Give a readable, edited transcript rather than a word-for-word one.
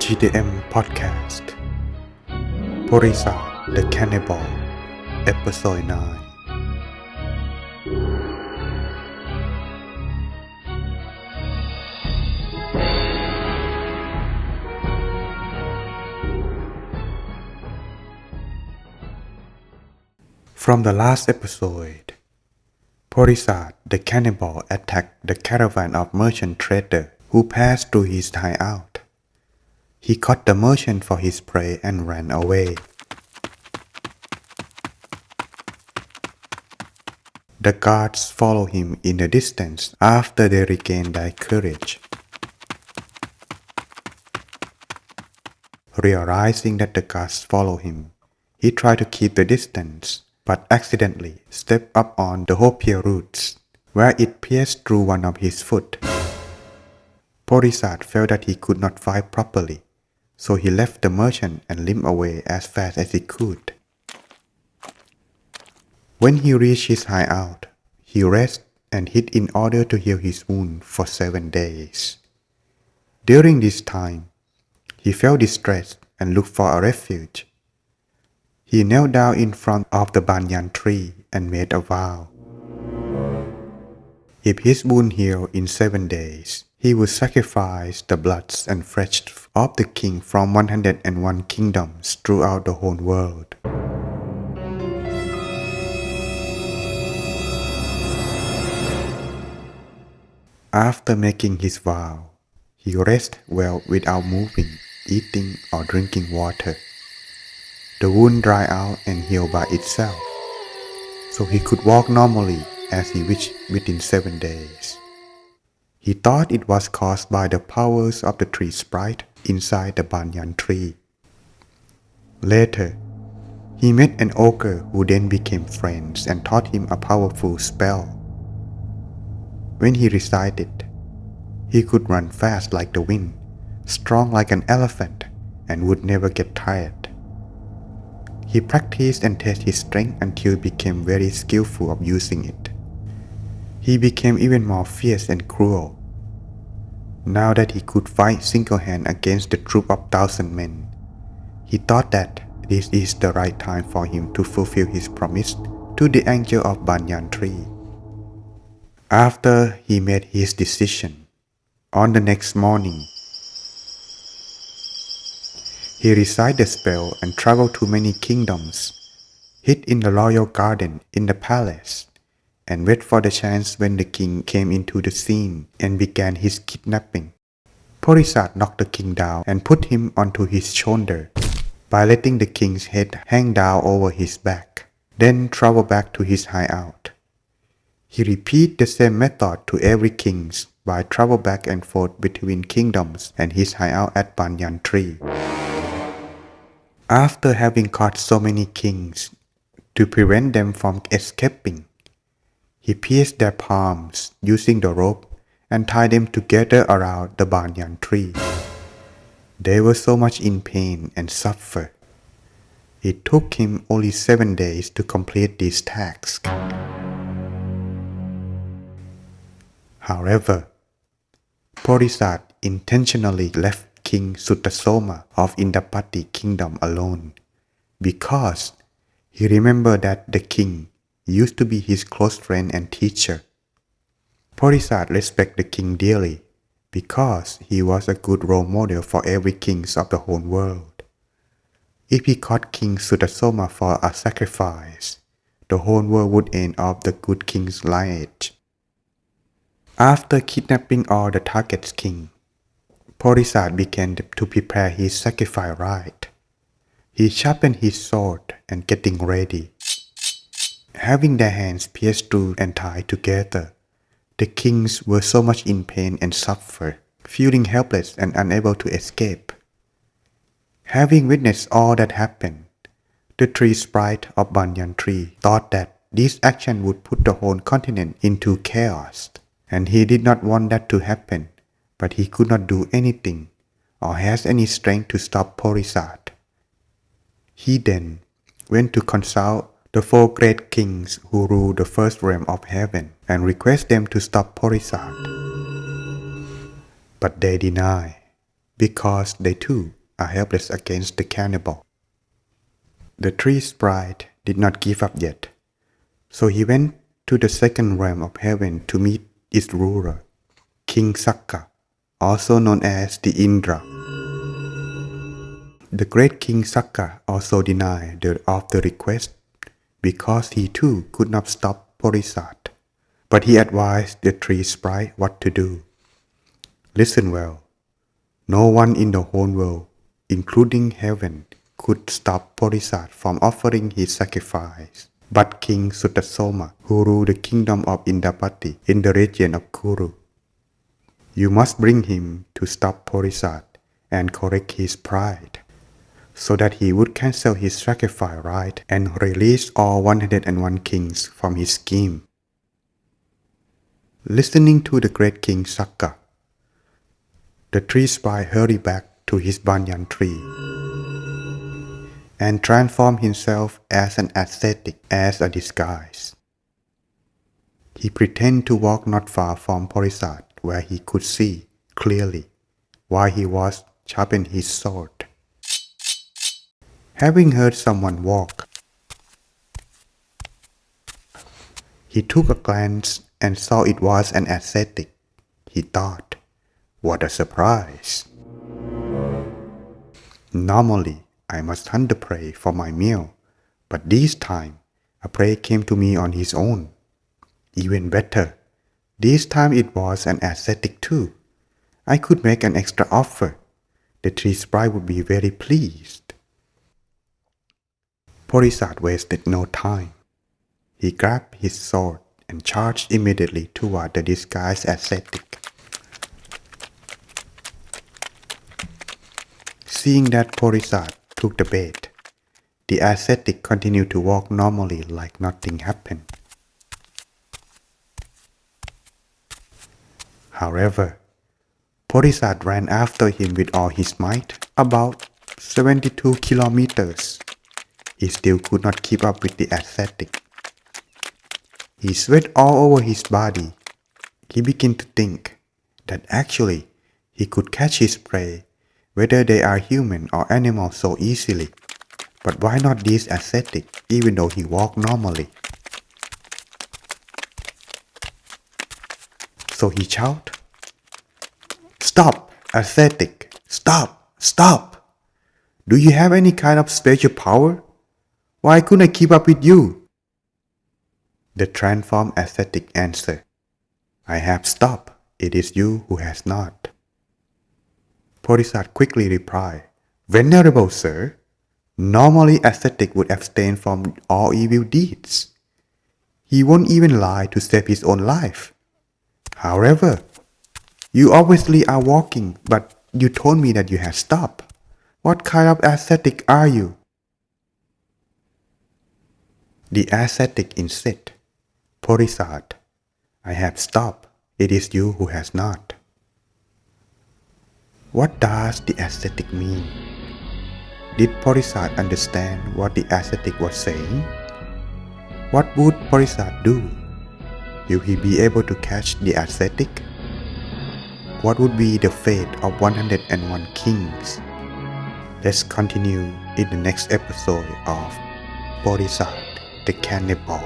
GTM Podcast Porisat The Cannibal Episode 9 From the last episode, Porisat the Cannibal attacked the caravan of merchant traders who passed through his hideout. He caught the merchant for his prey and ran away. The guards followed him in the distance after they regained their courage. Realizing that the guards followed him, he tried to keep the distance, but accidentally stepped up on the hopia roots, where it pierced through one of his foot. Porisat felt that he could not fight properly, so he left the merchant and limped away as fast as he could. When he reached his hideout, he rested and hid in order to heal his wound for 7 days. During this time, he felt distressed and looked for a refuge. He knelt down in front of the banyan tree and made a vow. If his wound healed in 7 days, he would sacrifice the bloods and flesh of the king from 101 kingdoms throughout the whole world. After making his vow, he rested well without moving, eating or drinking water. The wound dried out and healed by itself, so he could walk normally as he wished within 7 days. He thought it was caused by the powers of the tree sprite inside the banyan tree. Later, he met an ogre who then became friends and taught him a powerful spell. When he recited, he could run fast like the wind, strong like an elephant, and would never get tired. He practiced and tested his strength until he became very skillful of using it. He became even more fierce and cruel. Now that he could fight single-handed against the troop of 1,000 men, he thought that this is the right time for him to fulfill his promise to the angel of banyan tree. After he made his decision, on the next morning, he recited the spell and traveled to many kingdoms, hid in the royal garden in the palace, and waited for the chance when the king came into the scene and began his kidnapping. Porisat knocked the king down and put him onto his shoulder by letting the king's head hang down over his back, then traveled back to his hideout. He repeated the same method to every king by travel back and forth between kingdoms and his hideout at banyan tree. After having caught so many kings, to prevent them from escaping, he pierced their palms using the rope and tied them together around the banyan tree. They were so much in pain and suffered. It took him only 7 days to complete this task. However, Porisat intentionally left King Sutasoma of Indapati kingdom alone because he remembered that the king used to be his close friend and teacher. Porisat respected the king dearly because he was a good role model for every king of the whole world. If he caught King Sutasoma for a sacrifice, the whole world would end up the good king's lineage. After kidnapping all the target's king, Porisat began to prepare his sacrifice rite. He sharpened his sword and getting ready. Having their hands pierced through and tied together, the kings were so much in pain and suffered, feeling helpless and unable to escape. Having witnessed all that happened, the tree sprite of banyan tree thought that this action would put the whole continent into chaos, and he did not want that to happen, but he could not do anything or has any strength to stop Porisat. He then went to consult the 4 great kings who rule the first realm of heaven and request them to stop Porisat. But they denied because they too are helpless against the cannibal. The tree sprite did not give up yet, so he went to the second realm of heaven to meet its ruler, King Sakka, also known as the Indra. The great King Sakka also denied the request because he too could not stop Porisat, but he advised the tree sprite what to do. Listen well. No one in the whole world, including heaven, could stop Porisat from offering his sacrifice, but King Sutasoma, who ruled the kingdom of Indapati in the region of Kuru. You must bring him to stop Porisat and correct his pride, so that he would cancel his sacrifice right and release all 101 kings from his scheme. Listening to the great King Sakka, the tree sprite hurried back to his banyan tree and transformed himself as an ascetic as a disguise. He pretended to walk not far from Porisat, where he could see clearly while he was sharpening his sword. Having heard someone walk, he took a glance and saw it was an ascetic. He thought, what a surprise! Normally, I must hunt the prey for my meal, but this time, a prey came to me on his own. Even better, this time it was an ascetic too. I could make an extra offer. The tree sprite would be very pleased. Porisat wasted no time. He grabbed his sword and charged immediately toward the disguised ascetic. Seeing that Porisat took the bait, the ascetic continued to walk normally like nothing happened. However, Porisat ran after him with all his might, about 72 kilometers. He still could not keep up with the ascetic. He sweat all over his body. He began to think that actually he could catch his prey, whether they are human or animals, so easily. But why not this ascetic, even though he walked normally? So he shouted, "Stop, ascetic! Stop! Stop! Do you have any kind of special power? Why couldn't I keep up with you?" The transformed ascetic answered, "I have stopped. It is you who has not." Porisat quickly replied, "Venerable sir, normally ascetic would abstain from all evil deeds. He won't even lie to save his own life. However, you obviously are walking, but you told me that you had stopped. What kind of ascetic are you?" The ascetic insisted, "Porisat, I have stopped. It is you who has not." What does the ascetic mean? Did Porisat understand what the ascetic was saying? What would Porisat do? Will he be able to catch the ascetic? What would be the fate of 101 kings? Let's continue in the next episode of Porisat The Cannibal.